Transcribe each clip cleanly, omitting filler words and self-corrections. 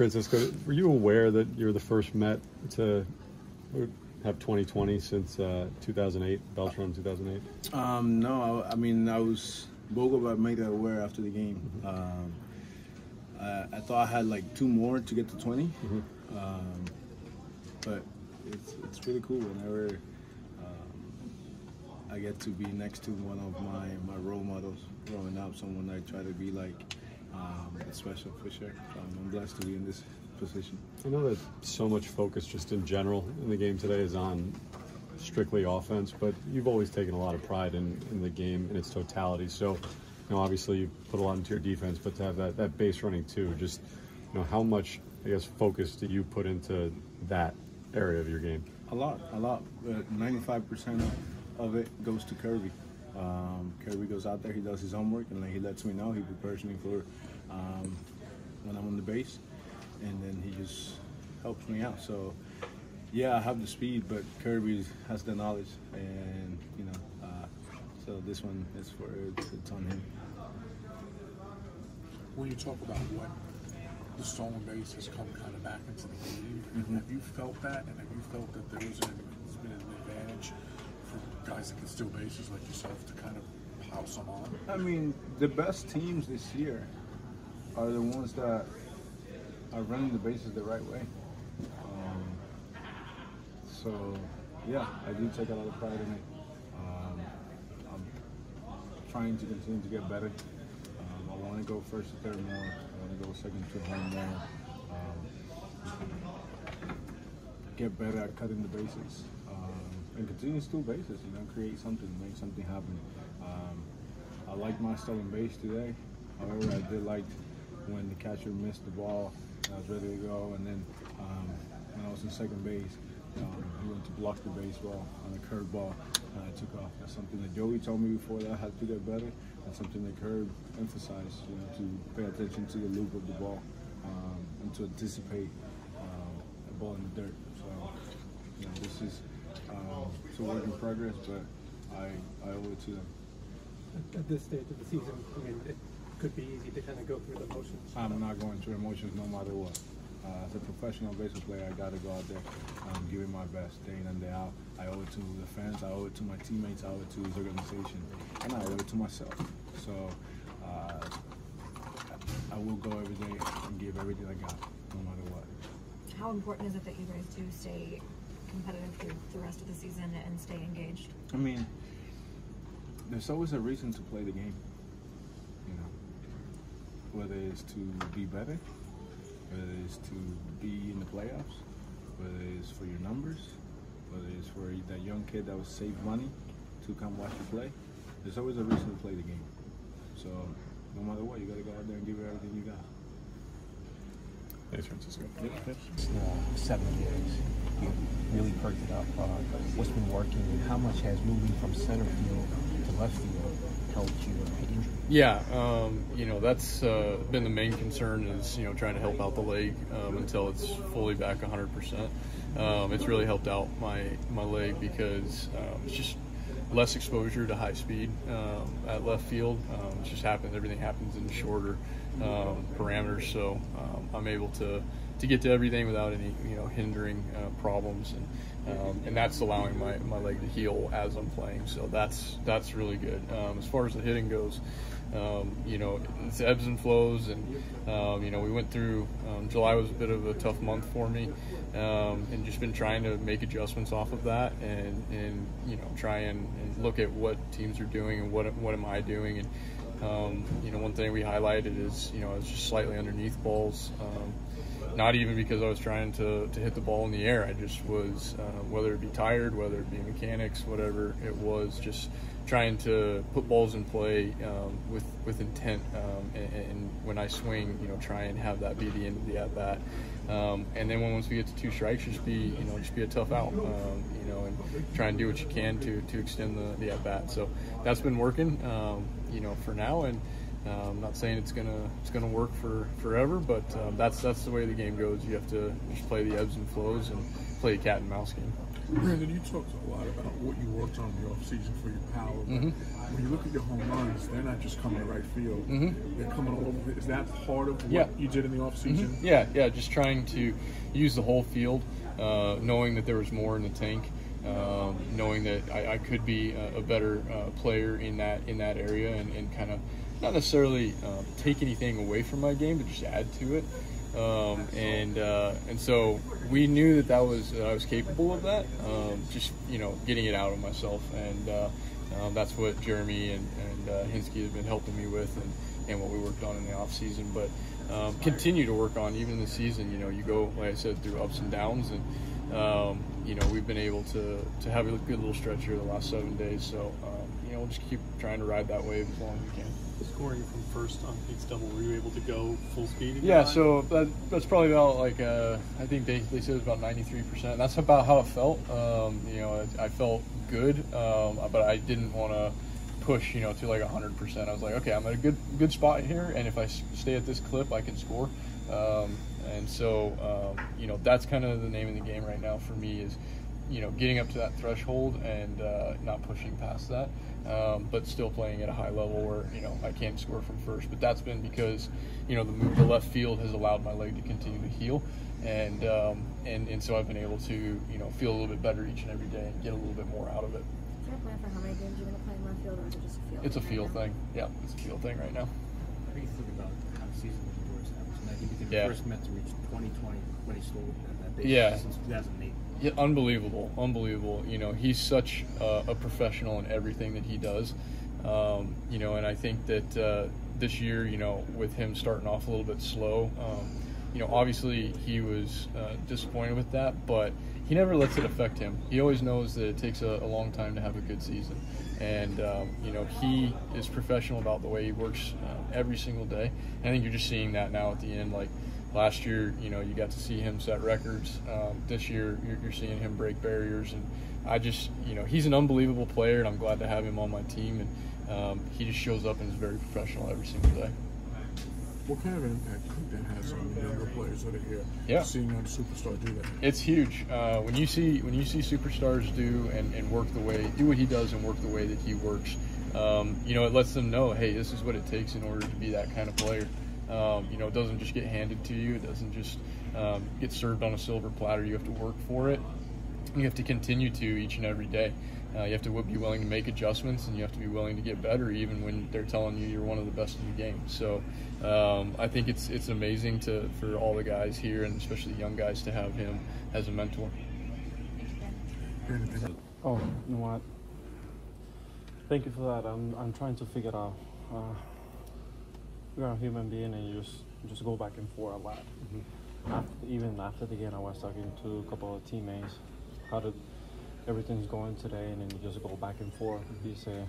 Francisco, were you aware that you're the first Met to have 2020 since 2008, Beltran 2008? No, I mean, I was Bogova made that aware after the game. I thought I had like 2 more to get to 20, but it's really cool whenever I get to be next to one of my role models growing up, someone I try to be like. It's special for sure. I'm blessed to be in this position. I know that so much focus just in general in the game today is on strictly offense, but you've always taken a lot of pride in the game in its totality. So, obviously you put a lot into your defense, but to have that base running too, just, how much, I guess, focus do you put into that area of your game? A lot. 95% of it goes to Kirby. Kirby goes out there, he does his homework, and then he lets me know. He prepares me for when I'm on the base, and then he just helps me out. So, yeah, I have the speed, but Kirby has the knowledge, and so this one is it's on him. When you talk about what the stolen base has come kind of back into the game, have you felt that, and have you felt that there's been an advantage for guys that can steal bases like yourself to kind of house them on? I mean, the best teams this year are the ones that are running the bases the right way. So, yeah, I do take a lot of pride in it. I'm trying to continue to get better. I want to go first to third more. I want to go second to home more. Get better at cutting the bases. And continue to steal bases, create something, make something happen. I liked my stolen base today. However, I did like when the catcher missed the ball and I was ready to go, and then when I was in second base, he went to block the baseball on a curveball, and I took off. That's something that Joey told me before that I had to get better, and something that Curb emphasized, to pay attention to the loop of the ball and to anticipate a ball in the dirt. So, this is it's a work in progress, but I owe it to them. At this stage of the season, I mean, it could be easy to kind of go through the motions. I'm not going through emotions no matter what. As a professional baseball player, I got to go out there give it my best day in and day out. I owe it to the fans, I owe it to my teammates, I owe it to his organization, and I owe it to myself. So I will go every day and give everything I got, no matter what. How important is it that you guys do stay competitive through the rest of the season and stay engaged? I mean, there's always a reason to play the game, whether it's to be better, whether it's to be in the playoffs, whether it's for your numbers, whether it's for that young kid that was save money to come watch you play. There's always a reason to play the game. So no matter what, you got to go out there and give it everything you got. Thanks, Francisco. 7 years, you really perked it up. What's been working, and how much has moving from center field to left field helped you injury? Yeah, that's been the main concern is, trying to help out the leg until it's fully back 100%. It's really helped out my leg because it's just less exposure to high speed at left field. It just happens, everything happens in shorter parameters, so I'm able to get to everything without any hindering problems, and that's allowing my leg to heal as I'm playing, so that's really good. As far as the hitting goes, it's ebbs and flows, and we went through July was a bit of a tough month for me, and just been trying to make adjustments off of that, and try and look at what teams are doing and what am I doing. And one thing we highlighted is I was just slightly underneath balls, not even because I was trying to hit the ball in the air. I just was, whether it be tired, whether it be mechanics, whatever it was, just trying to put balls in play with intent, and when I swing, try and have that be the end of the at bat. And then once we get to 2 strikes, just be a tough out, and try and do what you can to extend the at bat. So that's been working, for now, and I'm not saying it's gonna work forever, but that's the way the game goes. You have to just play the ebbs and flows and play a cat and mouse game. Brandon, you talked a lot about what you worked on in the offseason for your power, but when you look at your home runs, they're not just coming to right field. They're coming all over. Is that part of what you did in the offseason? Yeah, just trying to use the whole field, knowing that there was more in the tank, knowing that I could be a better player in that area, and kind of not necessarily take anything away from my game, but just add to it. And so we knew that I was capable of that. Just getting it out of myself, and that's what Jeremy and Hinsky have been helping me with, and what we worked on in the off season. But continue to work on even in the season. You go, like I said, through ups and downs, and we've been able to have a good little stretch here the last 7 days. So we'll just keep trying to ride that wave as long as we can. Scoring from first on Pete's double, were you able to go full speed again? Yeah, so that's probably about I think they said it was about 93%. That's about how it felt. I felt good, but I didn't want to push to like 100%. I was like, okay, I'm at a good spot here, and if I stay at this clip, I can score. And so that's kind of the name of the game right now for me is getting up to that threshold and not pushing past that. But still playing at a high level where I can't score from first. But that's been because the move to left field has allowed my leg to continue to heal, and so I've been able to feel a little bit better each and every day and get a little bit more out of it. Is there a plan for how many games you're going to play in left field, or is it just a field? It's a field thing. Yeah, it's a field thing right now. How do you think about how the season Lindor established? I think he first meant to reach 2020 when he stole that base since 2008. Yeah, unbelievable. He's such a professional in everything that he does. And I think that this year, with him starting off a little bit slow, obviously he was disappointed with that, but he never lets it affect him. He always knows that it takes a long time to have a good season. And, he is professional about the way he works every single day. And I think you're just seeing that now at the end. Like last year, you got to see him set records. This year, you're seeing him break barriers. And I just, he's an unbelievable player, and I'm glad to have him on my team. And he just shows up and is very professional every single day. What kind of an impact do you think that has on the younger players that are here? Yeah. Seeing a superstar do that. It's huge. When you see superstars do what he does and work the way that he works, it lets them know, hey, this is what it takes in order to be that kind of player. It doesn't just get handed to you. It doesn't just get served on a silver platter. You have to work for it. You have to continue to each and every day. You have to be willing to make adjustments, and you have to be willing to get better even when they're telling you you're one of the best in the game. So I think it's amazing for all the guys here, and especially the young guys, to have him as a mentor. Oh, you know what? Thank you for that. I'm trying to figure out. You're a human being, and you just go back and forth a lot. Even after the game, I was talking to a couple of teammates. How did everything's going today, and then you just go back and forth. You say,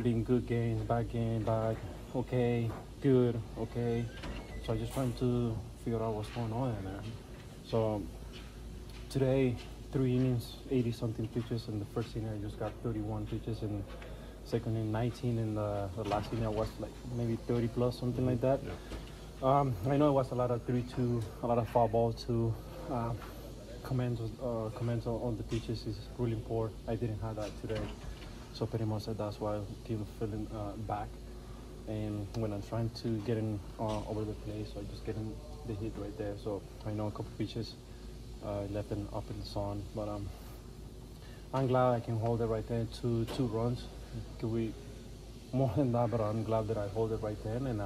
being good games, bad, okay, good, okay. So I'm just trying to figure out what's going on in there. So today, 3 innings, 80-something pitches. In the first inning, I just got 31 pitches, and second inning, 19. In the last inning, I was like maybe 30 plus, something like that. Yeah. I know it was a lot of 3-2, a lot of foul ball too. Comments on the pitches is really poor. I didn't have that today, so pretty much that's why I came feeling back. And when I'm trying to get in over the place, so I just get in the hit right there. So I know a couple pitches left and up in the sun, but I'm glad I can hold it right there. Two runs. Could we more than that? But I'm glad that I hold it right there, and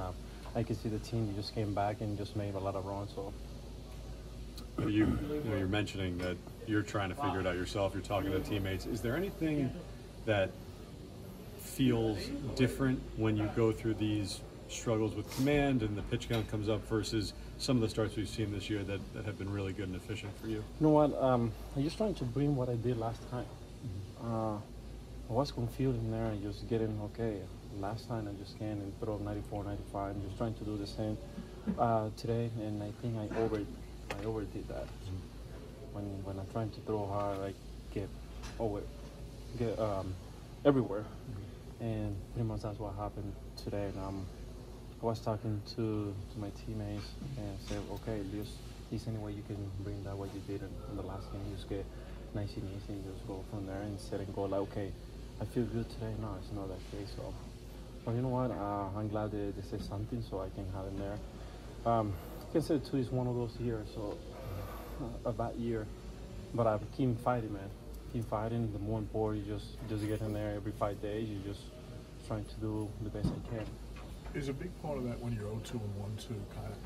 I can see the team just came back and just made a lot of runs. So. You're mentioning that you're trying to figure it out yourself. You're talking to teammates. Is there anything that feels different when you go through these struggles with command and the pitch count comes up versus some of the starts we've seen this year that have been really good and efficient for you? You know what? I'm just trying to bring what I did last time. I was confused in there and just getting, okay, last time I just came and throw 94, 95. I'm just trying to do the same today, and I think I overdid that. When I'm trying to throw hard, I get everywhere, and pretty much that's what happened today. And I was talking to my teammates and said, okay, is any way you can bring that what you did in the last game? You just get nice and easy and just go from there and sit and go like, okay, I feel good today. No, it's not that case. So, but you know what? I'm glad they said something so I can have it there. I can say too, it's one of those years, so a bad year. But I keep fighting, man. Keep fighting. The more important, you just get in there every 5 days. You're just trying to do the best I can. Is a big part of that when you're 0-2 and 1-2, kind of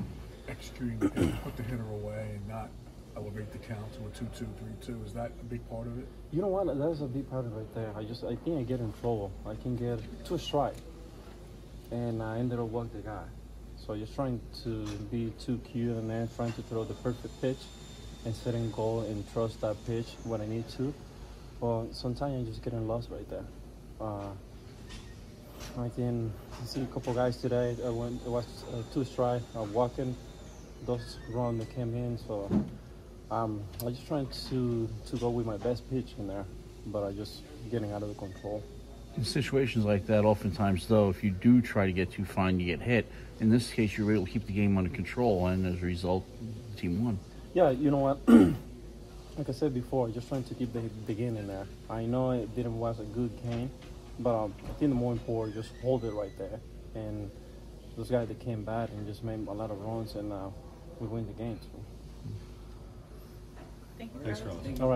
executing the hit, put the hitter away and not elevate the count to a 2-2, 3-2. Is that a big part of it? You know what? That's a big part of it right there. I think I get in trouble. I can get 2 strikes, and I ended up walking the guy. So just trying to be too cute and then trying to throw the perfect pitch and sit and go and trust that pitch when I need to. Well, sometimes I'm just getting lost right there. I can see a couple guys today. It was 2 strikes. I'm walking. Those runs that came in. So I'm just trying to go with my best pitch in there, but I just getting out of the control. In situations like that, oftentimes, though, if you do try to get too fine, you get hit. In this case, you were able to keep the game under control, and as a result, the team won. Yeah, you know what? Like I said before, just trying to keep the game in there. I know it didn't was a good game, but I think the more important, just hold it right there. And those guys that came back and just made a lot of runs, and we win the game. So. Thank you. Thanks, Carlos. All right.